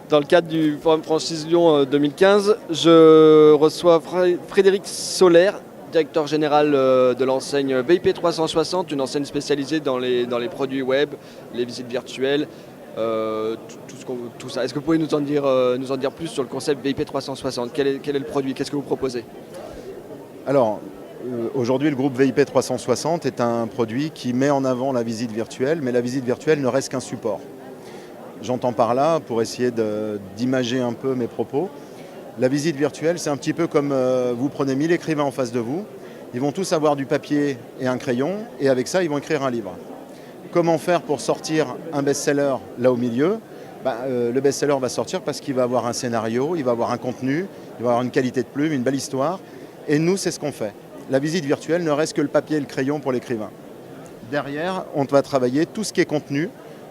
Dans le cadre du Forum Franchise Lyon 2015, je reçois Frédéric Soler, directeur général de l'enseigne VIP 360, une enseigne spécialisée dans les produits web, les visites virtuelles, tout ça. Est-ce que vous pouvez nous en dire plus sur le concept VIP 360 ? Quel est le produit ? Qu'est-ce que vous proposez ? Alors, aujourd'hui, le groupe VIP 360 est un produit qui met en avant la visite virtuelle, mais la visite virtuelle ne reste qu'un support. J'entends par là, pour essayer d'imager un peu mes propos, la visite virtuelle, c'est un petit peu comme vous prenez 1000 écrivains en face de vous, ils vont tous avoir du papier et un crayon, et avec ça, ils vont écrire un livre. Comment faire pour sortir un best-seller là au milieu ? Le best-seller va sortir parce qu'il va avoir un scénario, il va avoir un contenu, il va avoir une qualité de plume, une belle histoire, et nous, c'est ce qu'on fait. La visite virtuelle ne reste que le papier et le crayon pour l'écrivain. Derrière, on va travailler tout ce qui est contenu,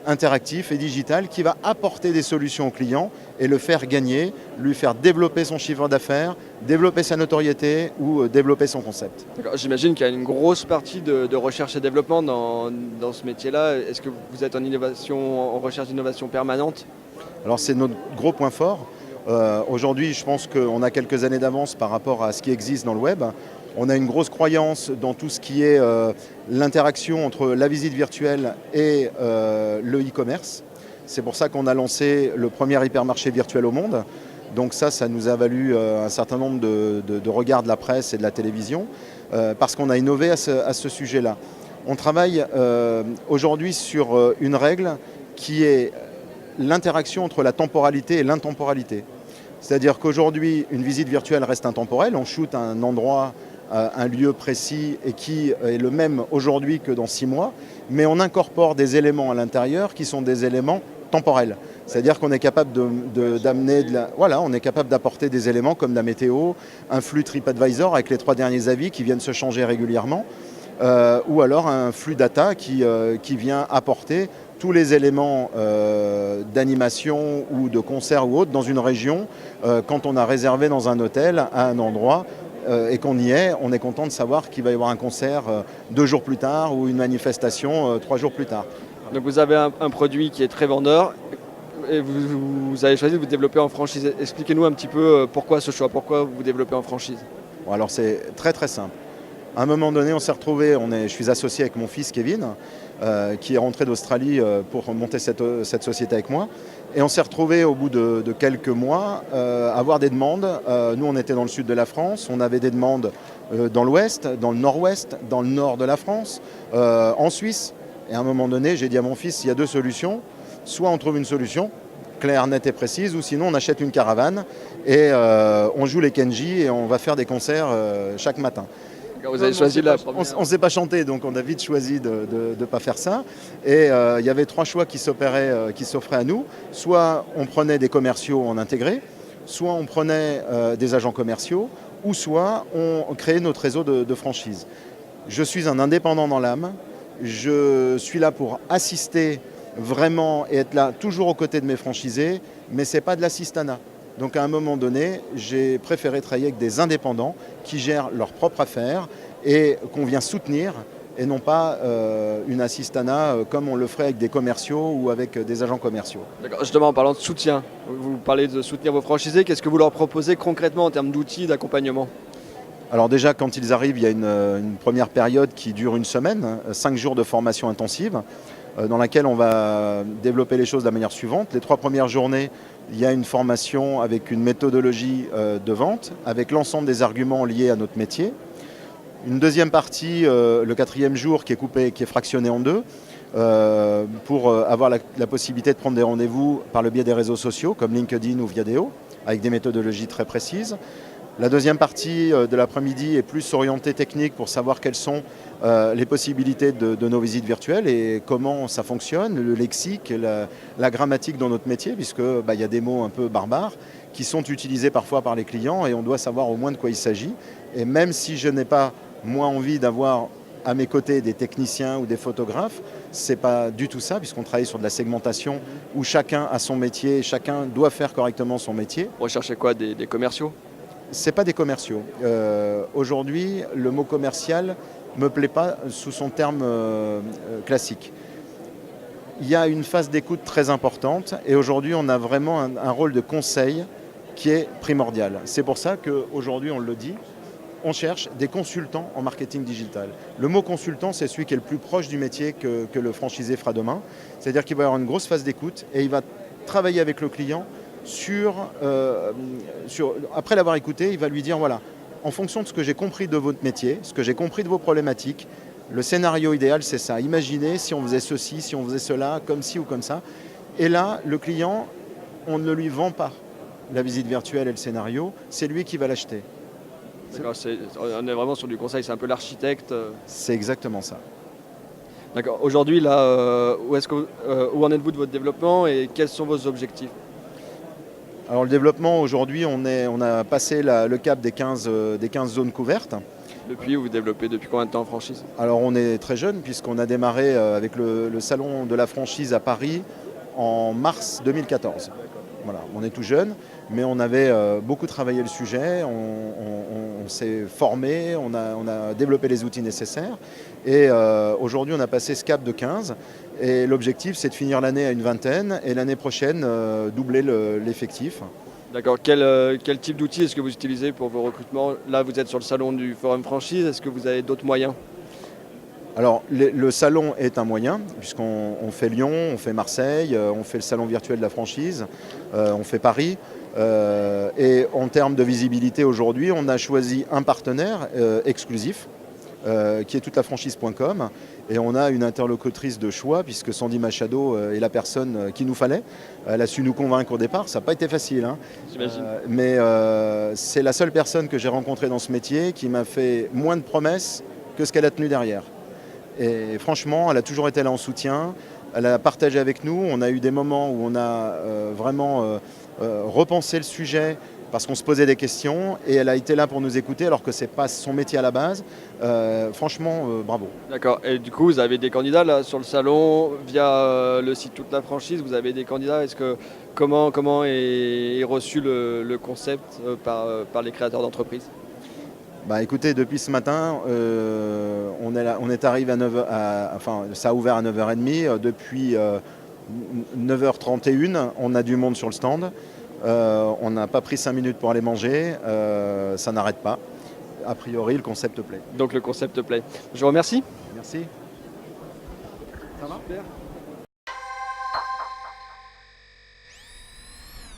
interactif et digital qui va apporter des solutions au client et le faire gagner, lui faire développer son chiffre d'affaires, développer sa notoriété ou développer son concept. J'imagine qu'il y a une grosse partie de recherche et développement dans ce métier-là. Est-ce que vous êtes en recherche d'innovation permanente ? Alors c'est notre gros point fort. Aujourd'hui, je pense qu'on a quelques années d'avance par rapport à ce qui existe dans le web. On a une grosse croyance dans tout ce qui est l'interaction entre la visite virtuelle et le e-commerce. C'est pour ça qu'on a lancé le premier hypermarché virtuel au monde. Donc ça nous a valu un certain nombre de regards de la presse et de la télévision, parce qu'on a innové à ce sujet-là. On travaille aujourd'hui sur une règle qui est l'interaction entre la temporalité et l'intemporalité. C'est-à-dire qu'aujourd'hui, une visite virtuelle reste intemporelle. On shoot à un endroit, un lieu précis et qui est le même aujourd'hui que dans 6 mois, mais on incorpore des éléments à l'intérieur qui sont des éléments temporels. C'est-à-dire qu'on est capable on est capable d'apporter des éléments comme la météo, un flux TripAdvisor avec les 3 derniers avis qui viennent se changer régulièrement, ou alors un flux data qui vient apporter tous les éléments d'animation ou de concert ou autre dans une région quand on a réservé dans un hôtel à un endroit et qu'on y est, on est content de savoir qu'il va y avoir un concert 2 jours plus tard ou une manifestation 3 jours plus tard. Donc vous avez un produit qui est très vendeur et vous avez choisi de vous développer en franchise. Expliquez-nous un petit peu pourquoi ce choix, pourquoi vous développez en franchise. Bon, alors c'est très très simple. À un moment donné, on s'est retrouvés, je suis associé avec mon fils Kevin, qui est rentré d'Australie pour monter cette société avec moi. Et on s'est retrouvés au bout de quelques mois à avoir des demandes. Nous, on était dans le sud de la France, on avait des demandes dans l'ouest, dans le nord-ouest, dans le nord de la France, en Suisse. Et à un moment donné, j'ai dit à mon fils, il y a 2 solutions. Soit on trouve une solution claire, nette et précise, ou sinon on achète une caravane et on joue les Kenji et on va faire des concerts chaque matin. Vous avez choisi on ne sait pas chanter, donc on a vite choisi de ne pas faire ça. Et il y avait 3 choix qui s'offraient à nous. Soit on prenait des commerciaux en intégré, soit on prenait des agents commerciaux, ou soit on créait notre réseau de franchise. Je suis un indépendant dans l'âme. Je suis là pour assister vraiment et être là toujours aux côtés de mes franchisés, mais ce n'est pas de l'assistanat. Donc à un moment donné, j'ai préféré travailler avec des indépendants qui gèrent leurs propres affaires et qu'on vient soutenir et non pas une assistanat comme on le ferait avec des commerciaux ou avec des agents commerciaux. D'accord. Justement, en parlant de soutien, vous parlez de soutenir vos franchisés. Qu'est-ce que vous leur proposez concrètement en termes d'outils, d'accompagnement ? Alors déjà, quand ils arrivent, il y a une première période qui dure 1 semaine, 5 jours de formation intensive, dans laquelle on va développer les choses de la manière suivante. Les 3 premières journées, il y a une formation avec une méthodologie de vente, avec l'ensemble des arguments liés à notre métier. Une deuxième partie, le 4e jour, qui est fractionné en 2, pour avoir la possibilité de prendre des rendez-vous par le biais des réseaux sociaux, comme LinkedIn ou Viadeo, avec des méthodologies très précises. La deuxième partie de l'après-midi est plus orientée technique pour savoir quelles sont les possibilités de nos visites virtuelles et comment ça fonctionne, le lexique, la grammatique dans notre métier, puisque y a des mots un peu barbares qui sont utilisés parfois par les clients et on doit savoir au moins de quoi il s'agit. Et même si je n'ai pas, moi, envie d'avoir à mes côtés des techniciens ou des photographes, c'est pas du tout ça, puisqu'on travaille sur de la segmentation où chacun a son métier, chacun doit faire correctement son métier. Vous recherchez quoi, des commerciaux ? C'est pas des commerciaux. Aujourd'hui, le mot commercial ne me plaît pas sous son terme classique. Il y a une phase d'écoute très importante et aujourd'hui on a vraiment un rôle de conseil qui est primordial. C'est pour ça qu'aujourd'hui, on le dit, on cherche des consultants en marketing digital. Le mot consultant, c'est celui qui est le plus proche du métier que le franchisé fera demain. C'est-à-dire qu'il va y avoir une grosse phase d'écoute et il va travailler avec le client après l'avoir écouté, il va lui dire, voilà, en fonction de ce que j'ai compris de votre métier, ce que j'ai compris de vos problématiques, le scénario idéal, c'est ça. Imaginez si on faisait ceci, si on faisait cela, comme ci ou comme ça. Et là, le client, on ne lui vend pas la visite virtuelle et le scénario, c'est lui qui va l'acheter. D'accord, on est vraiment sur du conseil, c'est un peu l'architecte. C'est exactement ça. D'accord. Aujourd'hui, là, où en êtes-vous de votre développement et quels sont vos objectifs? Alors le développement, aujourd'hui, on a passé le cap des 15 zones couvertes. Vous développez depuis combien de temps en franchise? Alors on est très jeune puisqu'on a démarré avec le salon de la franchise à Paris en mars 2014. Voilà, on est tout jeune, mais on avait beaucoup travaillé le sujet, on s'est formé, on a développé les outils nécessaires et aujourd'hui on a passé ce cap de 15 et l'objectif c'est de finir l'année à une vingtaine et l'année prochaine doubler l'effectif. D'accord. Quel type d'outils est-ce que vous utilisez pour vos recrutements? Là, vous êtes sur le salon du Forum Franchise. Est-ce que vous avez d'autres moyens? Alors, le salon est un moyen, puisqu'on fait Lyon, on fait Marseille, on fait le salon virtuel de la franchise, on fait Paris. Et en termes de visibilité, aujourd'hui, on a choisi un partenaire exclusif, qui est toutelafranchise.com. Et on a une interlocutrice de choix, puisque Sandy Machado est la personne qu'il nous fallait. Elle a su nous convaincre au départ, ça n'a pas été facile. Hein. J'imagine. Mais c'est la seule personne que j'ai rencontrée dans ce métier qui m'a fait moins de promesses que ce qu'elle a tenu derrière. Et franchement, elle a toujours été là en soutien. Elle a partagé avec nous. On a eu des moments où on a vraiment repensé le sujet parce qu'on se posait des questions et elle a été là pour nous écouter alors que ce n'est pas son métier à la base. Franchement, bravo. D'accord. Et du coup, vous avez des candidats là sur le salon via le site Toute la Franchise. Vous avez des candidats. Comment est reçu le concept par les créateurs d'entreprises? Bah écoutez, depuis ce matin, on est arrivé à 9h, enfin ça a ouvert à 9h30. Depuis 9h31, on a du monde sur le stand. On n'a pas pris 5 minutes pour aller manger. Ça n'arrête pas. A priori, le concept plaît. Donc le concept plaît. Je vous remercie. Merci. Ça va? Super.